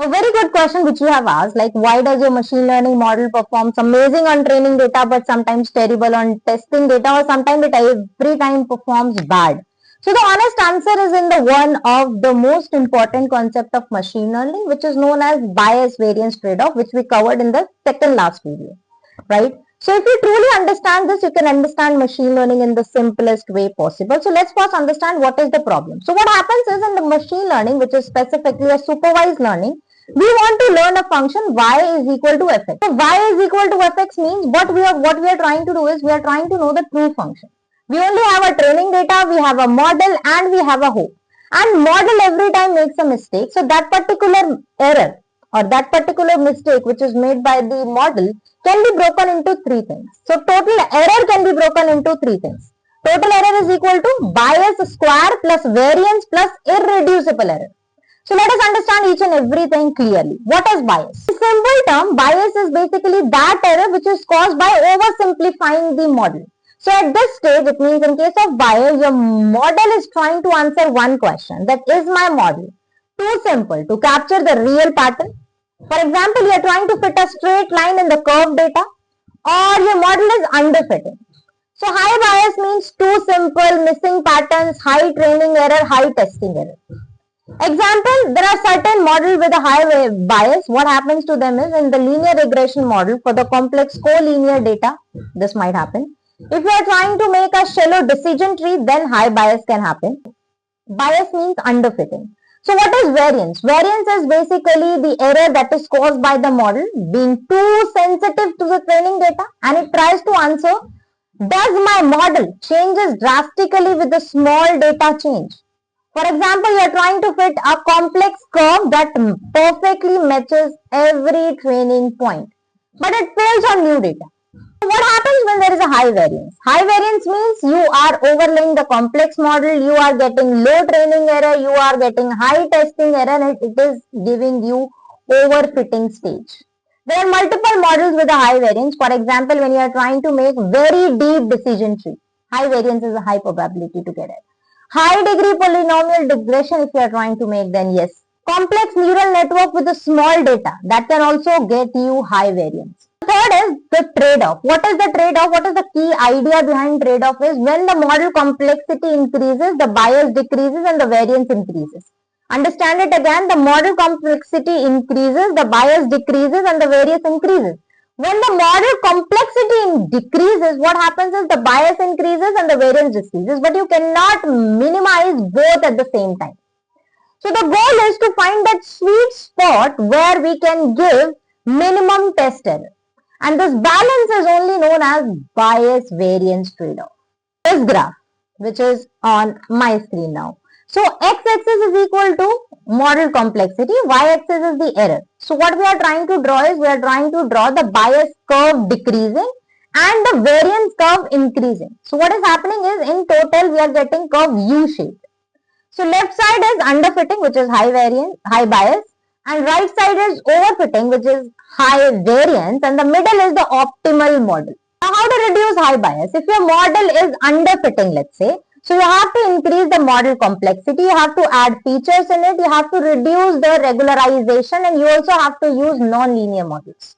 A very good question which you have asked, like why does your machine learning model performs amazing on training data but sometimes terrible on testing data, or sometimes it every time performs bad? So the honest answer is in the one of the most important concept of machine learning, which is known as bias variance trade-off, which we covered in the second last video, right? So if you truly understand this, you can understand machine learning in the simplest way possible. So let's first understand what is the problem. So what happens is in the machine learning, which is specifically a supervised learning, we want to learn a function y is equal to fx. So y is equal to fx means what we are trying to do is we are trying to know the true function. We only have a training data, we have a model, and we have a hope. And model every time makes a mistake. So that particular error or that particular mistake which is made by the model can be broken into three things. So total error can be broken into three things. Total error is equal to bias square plus variance plus irreducible error. So let us understand each and everything clearly. What is bias? In simple term, bias is basically that error which is caused by oversimplifying the model. So at this stage, it means in case of bias, your model is trying to answer one question, that is my model too simple to capture the real pattern? For example, you are trying to fit a straight line in the curved data, or your model is underfitting. So high bias means too simple, missing patterns, high training error, high testing error. Example, there are certain models with a high bias. What happens to them is in the linear regression model for the complex collinear data, this might happen. If you are trying to make a shallow decision tree, then high bias can happen. Bias means underfitting. So what is variance? Variance is basically the error that is caused by the model being too sensitive to the training data, and it tries to answer, does my model changes drastically with the small data change? For example, you are trying to fit a complex curve that perfectly matches every training point, but it fails on new data. What happens when there is a high variance? High variance means you are overlaying the complex model, you are getting low training error, you are getting high testing error, and it is giving you overfitting stage. There are multiple models with a high variance. For example, when you are trying to make very deep decision tree, high variance is a high probability to get it. High degree polynomial regression if you are trying to make, then yes. Complex neural network with a small data, that can also get you high variance. Third is the trade-off. What is the trade-off? What is the key idea behind trade-off is when the model complexity increases, the bias decreases and the variance increases. Understand it again, the model complexity increases, the bias decreases and the variance increases. When the model complexity decreases, what happens is the bias increases and the variance decreases, but you cannot minimize both at the same time. So the goal is to find that sweet spot where we can give minimum test error. And this balance is only known as bias variance trade-off. This graph, which is on my screen now. So x-axis is equal to model complexity, y-axis is the error. So what we are trying to draw is we are trying to draw the bias curve decreasing and the variance curve increasing. So what is happening is in total we are getting curve U-shaped. So left side is underfitting, which is high variance, high bias, and right side is overfitting, which is high variance, and the middle is the optimal model. Now how to reduce high bias? If your model is underfitting, let's say, so you have to increase the model complexity, you have to add features in it, you have to reduce the regularization, and you also have to use non-linear models.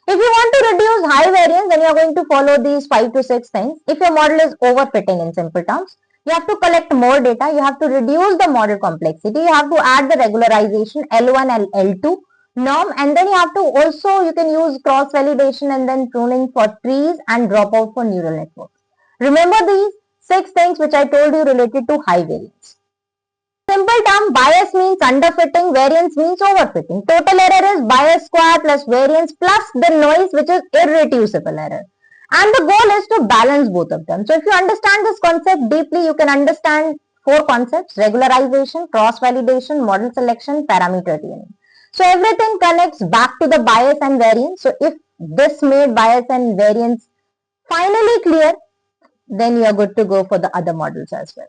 If you want to reduce high variance, then you are going to follow these 5 to 6 things. If your model is overfitting in simple terms, you have to collect more data, you have to reduce the model complexity, you have to add the regularization L1 and L2 norm, and then you have to also, you can use cross validation and then pruning for trees and dropout for neural networks. Remember these 6 things which I told you related to high variance. Simple term, bias means underfitting, variance means overfitting. Total error is bias square plus variance plus the noise, which is irreducible error. And the goal is to balance both of them. So if you understand this concept deeply, you can understand 4 concepts: regularization, cross validation, model selection, parameter tuning. So everything connects back to the bias and variance. So if this made bias and variance finally clear, then you are good to go for the other models as well.